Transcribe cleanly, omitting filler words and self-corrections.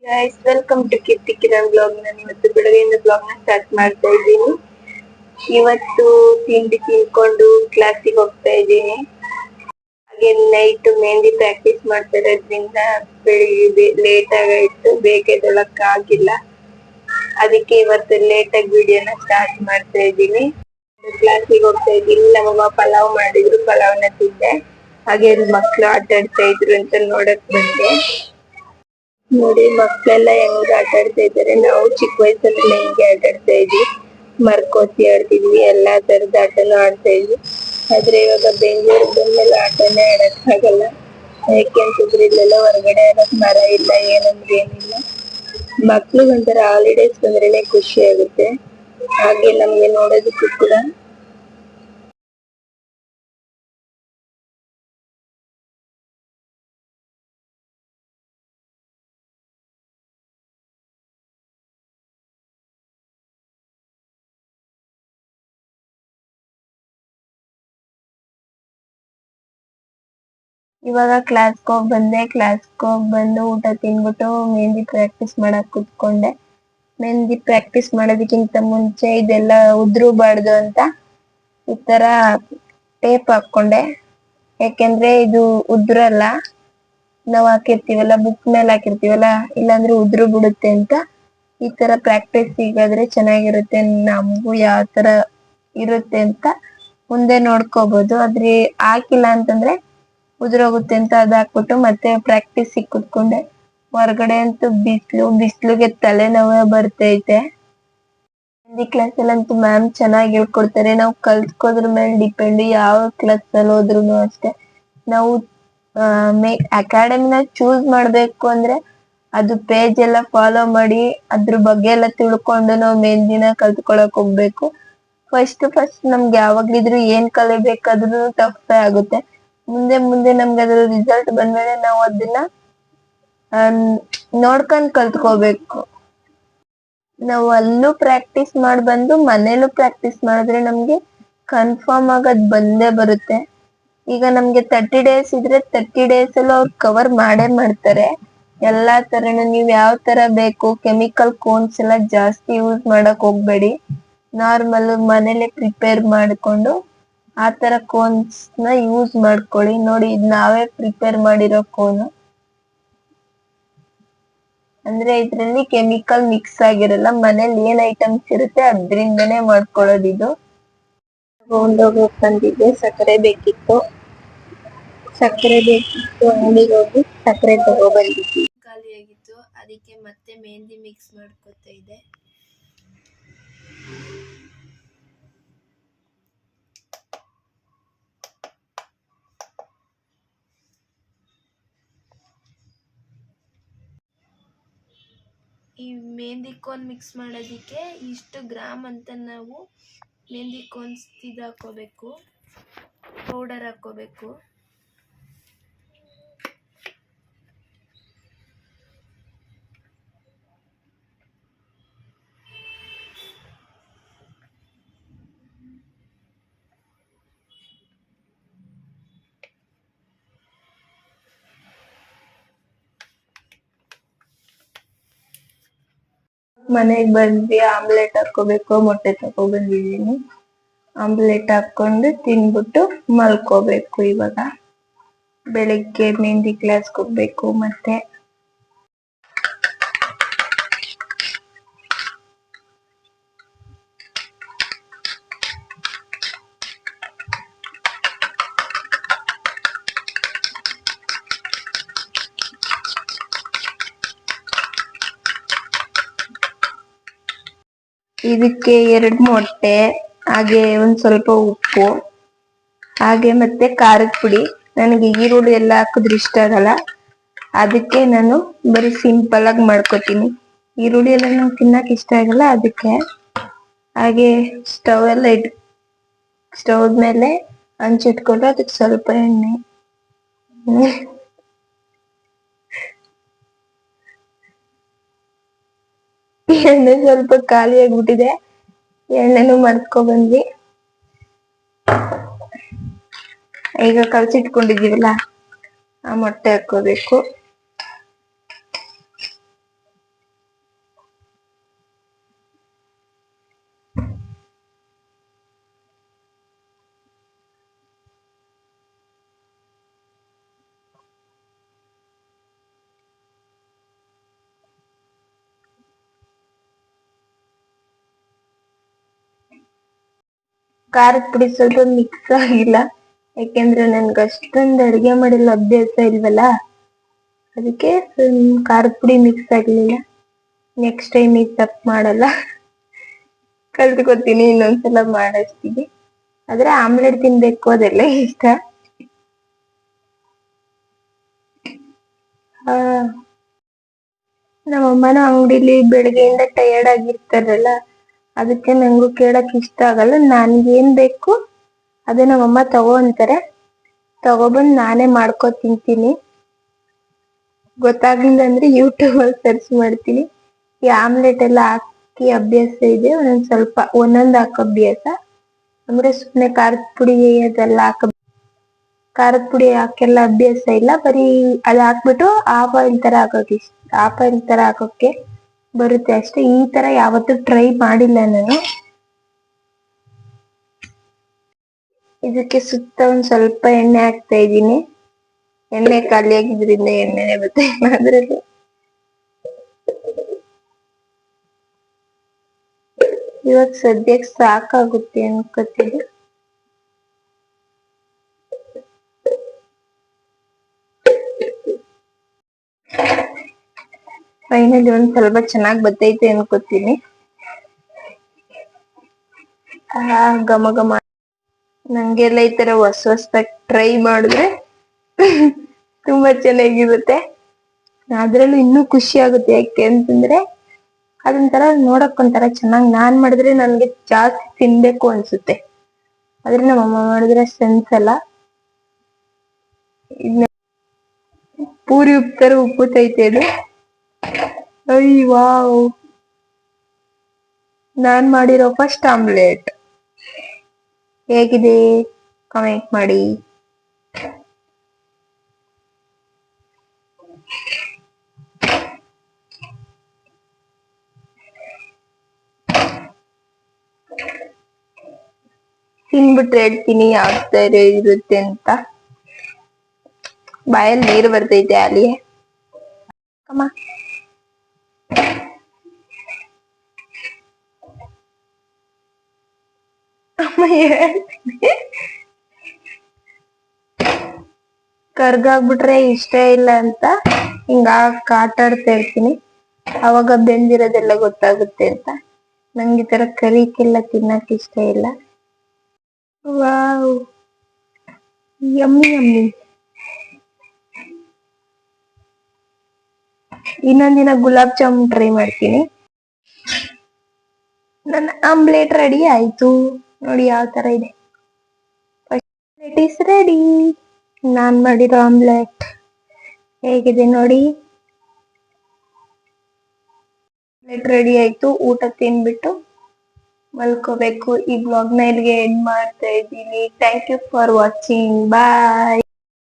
Guys welcome to Keerthi Kiran blog. ನಾನು ಇವತ್ತು ಬೆಳಗ್ಗೆಯಿಂದ ಬ್ಲಾಗ್ ನ ಸ್ಟಾರ್ಟ್ ಮಾಡ್ತಾ ಇದ್ದೀನಿ. ಇವತ್ತು ತಿಂಡಿ ತಿನ್ಕೊಂಡು ಕ್ಲಾಸಿಗೆ ಹೋಗ್ತಾ ಇದ್ದೀನಿ. ಹಾಗೆ ನೈಟ್ ಮೆಹಂದಿ ಪ್ರಾಕ್ಟೀಸ್ ಮಾಡ್ತಾ ಇರೋದ್ರಿಂದ ಬೆಳಿಗ್ಗೆ ಲೇಟ್ ಆಗಾಯ್ತು, ಬೇಗ ಎದ್ದೇಳಕ್ ಆಗಿಲ್ಲ. ಅದಕ್ಕೆ ಇವತ್ತು ಲೇಟ್ ಆಗಿ ವಿಡಿಯೋನ ಸ್ಟಾರ್ಟ್ ಮಾಡ್ತಾ ಇದ್ದೀನಿ. ಕ್ಲಾಸಿಗೆ ಹೋಗ್ತಾ ಇದ್ದೀನಿ. ನಮ್ಮಮ್ಮ ಪಲಾವ್ ಮಾಡಿದ್ರು, ಪಲಾವ್ನ ತಿಂದೆ. ಹಾಗೆ ಮಕ್ಳು ಆಟ ಆಡ್ತಾ ಇದ್ರು ಅಂತ ನೋಡಕ್ ಬಂದೆ. ನೋಡಿ ಮಕ್ಕಳೆಲ್ಲ ಹೆಂಗ್ ಆಟ ಆಡ್ತಾ ಇದಾರೆ. ನಾವು ಚಿಕ್ಕ ವಯಸ್ಸಲ್ಲಿ ಹೆಂಗೆ ಆಟ ಆಡ್ತಾ ಇದ್ವಿ, ಮರ್ಕೋತಿ ಆಡ್ತಿದ್ವಿ, ಎಲ್ಲಾ ತರದ ಆಟನೂ ಆಡ್ತಾ ಇದ್ವಿ. ಆದ್ರೆ ಇವಾಗ ಬೆಂಗಳೂರಿಗೆ ಬಂದ್ಮೇಲೆ ಆಟನೇ ಆಡಕ್ ಆಗಲ್ಲ. ಯಾಕೆಂತಂದ್ರೆ ಇಲ್ಲೆಲ್ಲ ಹೊರಗಡೆ ಆಡಕ್ ಮರ ಇಲ್ಲ, ಏನಂದ್ರೆ ಏನಿಲ್ಲ. ಮಕ್ಳಿಗೆ ಒಂಥರ ಹಾಲಿಡೇಸ್ ಬಂದ್ರೇನೆ ಖುಷಿ ಆಗುತ್ತೆ. ಹಾಗೆ ನಮ್ಗೆ ನೋಡೋದಕ್ಕೂ ಕೂಡ ಇವಾಗ ಕ್ಲಾಸ್ಗೆ ಹೋಗಿ ಬಂದೆ. ಕ್ಲಾಸ್ಗೆ ಹೋಗಿ ಬಂದು ಊಟ ತಿನ್ಬಿಟ್ಟು ಮೆಹಂದಿ ಪ್ರಾಕ್ಟೀಸ್ ಮಾಡಕ್ ಕುತ್ಕೊಂಡೆ. ಮೆಹಂದಿ ಪ್ರಾಕ್ಟೀಸ್ ಮಾಡೋದಕ್ಕಿಂತ ಮುಂಚೆ ಇದೆಲ್ಲ ಉದ್ರಬಾರ್ದು ಅಂತ ಈ ತರ ಟೇಪ್ ಹಾಕೊಂಡೆ. ಯಾಕೆಂದ್ರೆ ಇದು ಉದ್ರಲ್ಲ, ನಾವ್ ಹಾಕಿರ್ತೀವಲ್ಲ, ಬುಕ್ ಮೇಲೆ ಹಾಕಿರ್ತೀವಲ್ಲ, ಇಲ್ಲಾಂದ್ರೆ ಉದ್ರು ಬಿಡುತ್ತೆ ಅಂತ ಈ ತರ ಪ್ರಾಕ್ಟೀಸ್ ಸಿಗಾದ್ರೆ ಚೆನ್ನಾಗಿರುತ್ತೆ. ನಮಗೂ ಯಾವ ತರ ಇರುತ್ತೆ ಅಂತ ಮುಂದೆ ನೋಡ್ಕೋಬಹುದು. ಆದ್ರೆ ಹಾಕಿಲ್ಲ ಅಂತಂದ್ರೆ ಉದುರೋಗುತ್ತೆ ಅಂತ ಅದ್ ಹಾಕ್ಬಿಟ್ಟು ಮತ್ತೆ ಪ್ರಾಕ್ಟೀಸ್ ಕುತ್ಕೊಂಡೆ. ಹೊರಗಡೆ ಅಂತೂ ಬಿಸ್ಲುಗೆ ತಲೆನೋವೇ ಬರ್ತೈತೆ. ಹಿಂದಿ ಕ್ಲಾಸ್ ಅಲ್ಲಂತೂ ಮ್ಯಾಮ್ ಚೆನ್ನಾಗಿ ಹೇಳ್ಕೊಡ್ತಾರೆ. ನಾವು ಕಲ್ತ್ಕೋದ್ರ ಮೇಲೆ ಡಿಪೆಂಡ್. ಯಾವ ಕ್ಲಾಸ್ ಅಲ್ಲಿ ಹೋದ್ರು ಅಷ್ಟೇ, ನಾವು ಅಕಾಡೆಮಿನ ಚೂಸ್ ಮಾಡ್ಬೇಕು ಅಂದ್ರೆ ಅದು ಪೇಜ್ ಎಲ್ಲ ಫಾಲೋ ಮಾಡಿ ಅದ್ರ ಬಗ್ಗೆ ಎಲ್ಲ ತಿಳ್ಕೊಂಡು ನಾವು ಮೆಹಂದಿನ ಕಲ್ತ್ಕೊಳಕ್ ಹೋಗ್ಬೇಕು. ಫಸ್ಟ್ ನಮ್ಗೆ ಯಾವಾಗ್ಲಿದ್ರು ಏನ್ ಕಲಿಬೇಕಾದ್ರೂ ಟಫ್ ಆಗುತ್ತೆ. ಮುಂದೆ ಮುಂದೆ ನಮ್ಗೆ ಅದ್ರ ರಿಸಲ್ಟ್ ಬಂದ್ಮೇಲೆ ನಾವು ಅದನ್ನ ನೋಡ್ಕೊಂಡ್ ಕಲ್ತ್ಕೋಬೇಕು. ನಾವು ಅಲ್ಲೂ ಪ್ರಾಕ್ಟೀಸ್ ಮಾಡಿ ಬಂದು ಮನೇಲೂ ಪ್ರಾಕ್ಟೀಸ್ ಮಾಡಿದ್ರೆ ನಮ್ಗೆ ಕನ್ಫರ್ಮ್ ಆಗಿ ಅದ್ ಬಂದೇ ಬರುತ್ತೆ. ಈಗ ನಮ್ಗೆ 30 ಡೇಸ್ ಇದ್ರೆ 30 ಡೇಸ್ ಅಲ್ಲೂ ಅವ್ರು ಕವರ್ ಮಾಡೇ ಮಾಡ್ತಾರೆ ಎಲ್ಲಾ ತರನು. ನೀವ್ ಯಾವ ತರ ಬೇಕು, ಕೆಮಿಕಲ್ ಕೋನ್ಸ್ ಎಲ್ಲ ಜಾಸ್ತಿ ಯೂಸ್ ಮಾಡಕ್ ಹೋಗ್ಬೇಡಿ. ನಾರ್ಮಲ್ ಮನೇಲೆ ಪ್ರಿಪೇರ್ ಮಾಡ್ಕೊಂಡು ಆ ತರ ಕೋನ್ಸ್ ನ ಯೂಸ್ ಮಾಡ್ಕೊಳ್ಳಿ. ನೋಡಿ, ಇದ್ ನಾವೇ ಪ್ರಿಪೇರ್ ಮಾಡಿರೋ ಕೋನು, ಅಂದ್ರೆ ಇದ್ರಲ್ಲಿ ಕೆಮಿಕಲ್ ಮಿಕ್ಸ್ ಆಗಿರಲ್ಲ. ಮನೇಲಿ ಏನ್ ಐಟಮ್ಸ್ ಇರುತ್ತೆ ಅದ್ರಿಂದನೇ ಮಾಡ್ಕೊಳ್ಳೋದು ಇದು. ತಗೊಂಡೋಗಿ ಬಂದಿದ್ದೆ. ಸಕ್ಕರೆ ಬೇಕಿತ್ತು ಅಂಗಡಿಗೆ ಹೋಗಿ ಸಕ್ಕರೆ ತಗೊಬಂದಿದ್ವಿ. ಖಾಲಿ ಆಗಿತ್ತು, ಅದಕ್ಕೆ ಮತ್ತೆ ಮೆಹಂದಿ ಮಿಕ್ಸ್ ಮಾಡ್ಕೊತಾ ಇದೆ. ಈ ಮೆಹಂದಿ ಕೋನ್ ಮಿಕ್ಸ್ ಮಾಡೋದಿಕ್ಕೆ ಇಷ್ಟು ಗ್ರಾಮ್ ಅಂತ ನಾವು ಮೆಹಂದಿ ಕೋನ್ಸ್ ಹಾಕೋಬೇಕು, ಪೌಡರ್ ಹಾಕೋಬೇಕು. ಮನೆಗ್ ಬಂದ್ವಿ, ಆಮ್ಲೆಟ್ ಹಾಕೋಬೇಕು. ಮೊಟ್ಟೆ ತಗೋ ಬಂದಿದ್ದೀನಿ. ಆಮ್ಲೆಟ್ ಹಾಕೊಂಡು ತಿನ್ಬಿಟ್ಟು ಮಲ್ಕೋಬೇಕು. ಇವಾಗ ಬೆಳಿಗ್ಗೆ ಮೆಹಂದಿ ಕ್ಲಾಸ್ಗೆ ಹೋಗ್ಬೇಕು. ಮತ್ತೆ ಇದಕ್ಕೆ 2 ಮೊಟ್ಟೆ, ಹಾಗೆ ಒಂದ್ ಸ್ವಲ್ಪ ಉಪ್ಪು, ಹಾಗೆ ಮತ್ತೆ ಖಾರದ ಪುಡಿ. ನನಗೆ ಈರುಳ್ಳಿ ಎಲ್ಲ ಹಾಕಿದ್ರೆ ಇಷ್ಟ ಆಗಲ್ಲ, ಅದಕ್ಕೆ ನಾನು ಬರೀ ಸಿಂಪಲ್ ಆಗಿ ಮಾಡ್ಕೋತೀನಿ. ಈರುಳ್ಳಿ ಎಲ್ಲ ನಂಗೆ ತಿನ್ನಕ್ ಇಷ್ಟ ಆಗಲ್ಲ, ಅದಕ್ಕೆ. ಹಾಗೆ ಸ್ಟವ್ ಮೇಲೆ ಹಂಚಿಟ್ಕೊಂಡು ಅದಕ್ಕೆ ಸ್ವಲ್ಪ ಎಣ್ಣೆ ಸ್ವಲ್ಪ ಖಾಲಿ ಆಗ್ಬಿಟ್ಟಿದೆ. ಎಣ್ಣೆನು ಮರ್ತ್ಕೊ ಬಂದ್ವಿ. ಈಗ ಕಲ್ಸಿಟ್ಕೊಂಡಿದೀವಲ್ಲ ಆ ಮೊಟ್ಟೆ ಹಾಕೋಬೇಕು. ಖಾರದ ಪುಡಿ ಸ್ವಲ್ಪ ಮಿಕ್ಸ್ ಆಗಿಲ್ಲ, ಯಾಕೆಂದ್ರೆ ನನ್ಗೆ ಅಷ್ಟೊಂದು ಅಡಿಗೆ ಮಾಡಿಲ್ಲ ಅಭ್ಯಾಸ ಇಲ್ವಲ್ಲ, ಅದಕ್ಕೆ ಖಾರದ ಪುಡಿ ಮಿಕ್ಸ್ ಆಗ್ಲಿಲ್ಲ. ನೆಕ್ಸ್ಟ್ ಟೈಮ್ ಈ ತಪ್ಪು ಮಾಡಲ್ಲ, ಕಲ್ತ್ಕೊತೀನಿ, ಇನ್ನೊಂದ್ಸಲ ಮಾಡಿಸ್ತೀನಿ. ಆದ್ರೆ ಆಮ್ಲೆಟ್ ತಿನ್ಬೇಕು ಅದೆಲ್ಲ ಇಷ್ಟ. ನಮ್ಮಮ್ಮನ ಅಂಗಡಿಲಿ ಬೆಳಗ್ಗೆಯಿಂದ ಟಯರ್ಡ್ ಆಗಿರ್ತಾರಲ್ಲ, ಅದಕ್ಕೆ ನಂಗೂ ಕೇಳಕ್ ಇಷ್ಟ ಆಗಲ್ಲ. ನನ್ಗೇನ್ ಬೇಕು ಅದೇ ನಮ್ಮಮ್ಮ ತಗೋ ಅಂತಾರೆ, ತಗೊಬಂದ್ ನಾನೇ ಮಾಡ್ಕೊ ತಿಂತೀನಿ. ಗೊತ್ತಾಗ್ಲಿಲ್ಲ ಅಂದ್ರೆ ಯೂಟ್ಯೂಬ್ ಅಲ್ಲಿ ಸರ್ಚ್ ಮಾಡ್ತೀನಿ. ಈ ಆಮ್ಲೆಟ್ ಎಲ್ಲ ಹಾಕಿ ಅಭ್ಯಾಸ ಇದೆ, ಒಂದೊಂದ್ ಹಾಕೋ ಅಭ್ಯಾಸ. ಅಂದ್ರೆ ಸುಮ್ನೆ ಖಾರದ ಪುಡಿ ಅದೆಲ್ಲ ಖಾರದ ಪುಡಿ ಹಾಕೆಲ್ಲ ಅಭ್ಯಾಸ ಇಲ್ಲ. ಬರೀ ಅದ್ ಹಾಕ್ಬಿಟ್ಟು ಹಾಫ್ ಆಯಿಲ್ ತರ ಹಾಕೋಕೆ ಬರುತ್ತೆ ಅಷ್ಟೇ. ಈ ತರ ಯಾವತ್ತೂ ಟ್ರೈ ಮಾಡಿಲ್ಲ ನಾನು. ಇದಕ್ಕೆ ಸುತ್ತ ಒಂದ್ ಸ್ವಲ್ಪ ಎಣ್ಣೆ ಹಾಕ್ತಾ ಇದ್ದೀನಿ. ಎಣ್ಣೆ ಖಾಲಿ ಆಗಿದ್ರಿಂದ ಎಣ್ಣೆನೆ ಬರ್ತಾ ಅದ್ರಲ್ಲಿ. ಇವಾಗ ಸದ್ಯಕ್ಕೆ ಸಾಕಾಗುತ್ತೆ ಅನ್ಕೋತೀನಿ. ಫೈನಲಿ ಒಂದ್ ಸ್ವಲ್ಪ ಚೆನ್ನಾಗ್ ಬತ್ತೈತೆ ಅನ್ಕೋತೀನಿ. ಘಮ ಘಮ. ನಂಗೆಲ್ಲ ಈ ತರ ಹೊಸದಾಗಿ ಟ್ರೈ ಮಾಡಿದ್ರೆ ತುಂಬಾ ಚೆನ್ನಾಗಿರುತ್ತೆ. ಅದ್ರಲ್ಲೂ ಇನ್ನೂ ಖುಷಿ ಆಗುತ್ತೆ, ಯಾಕೆ ಅಂತಂದ್ರೆ ಅದೊಂಥರ ನೋಡಕ್ ಒಂಥರ ಚೆನ್ನಾಗ್ ನಾನ್ ಮಾಡಿದ್ರೆ ನನ್ಗೆ ಜಾಸ್ತಿ ತಿನ್ಬೇಕು ಅನ್ಸುತ್ತೆ. ಆದ್ರೆ ನಮ್ಮಮ್ಮ ಮಾಡಿದ್ರೆ ಅನ್ಸಲ್ಲ. ಪೂರಿ ಉಪ್ಪು ತರ ಉಪ್ಪುತೈತೆ ಅದು. ವಾವ್, ನಾನ್ ಮಾಡಿರೋ ಫಸ್ಟ್ ಆಮ್ಲೆಟ್ ಹೇಗಿದೆ ಕಮೆಂಟ್ ಮಾಡಿ. ತಿನ್ಬಿಟ್ರೆ ಹೇಳ್ತೀನಿ ಯಾವ ತರ ಇರುತ್ತೆ ಅಂತ. ಬಾಯಲ್ಲಿ ನೀರು ಬರ್ತೈತೆ ಅಲ್ಲಿ. ಅಮ್ಮ ಕರ್ಗಾಗ್ಬಿಟ್ರೆ ಇಷ್ಟ ಇಲ್ಲ ಅಂತ ಹಿಂಗ ಆಟಾಡ್ತಾ ಇರ್ತೀನಿ, ಅವಾಗ ಬೆಂದಿರೋದೆಲ್ಲ ಗೊತ್ತಾಗುತ್ತೆ ಅಂತ. ನಂಗೆ ಈ ತರ ಕರಿಕೆಲ್ಲ ತಿನ್ನಕ್ ಇಷ್ಟ ಇಲ್ಲ. Wow, yummy yummy. ಇನ್ನೊಂದಿನ ಗುಲಾಬ್ ಜಾಮೂನ್ ಟ್ರೈ ಮಾಡ್ತೀನಿ. ನನ್ನ ಆಮ್ಲೆಟ್ ರೆಡಿ ಆಯ್ತು, ನೋಡಿ ಯಾವ ತರ ಇದೆ. Omelette is ready. ನಾನ್ ಮಾಡಿರೋ ಆಮ್ಲೆಟ್ ಹೇಗಿದೆ ನೋಡಿ. ಆಮ್ಲೆಟ್ ರೆಡಿ ಆಯ್ತು. ಊಟ ತಿನ್ಬಿಟ್ಟು ಮಲ್ಕೋಬೇಕು. ಈ ಬ್ಲಾಗ್ನ ಇಲ್ಲಿಗೆ ಎಂಡ್ ಮಾಡ್ತಾ ಇದ್ದೀನಿ. Thank you for watching. Bye.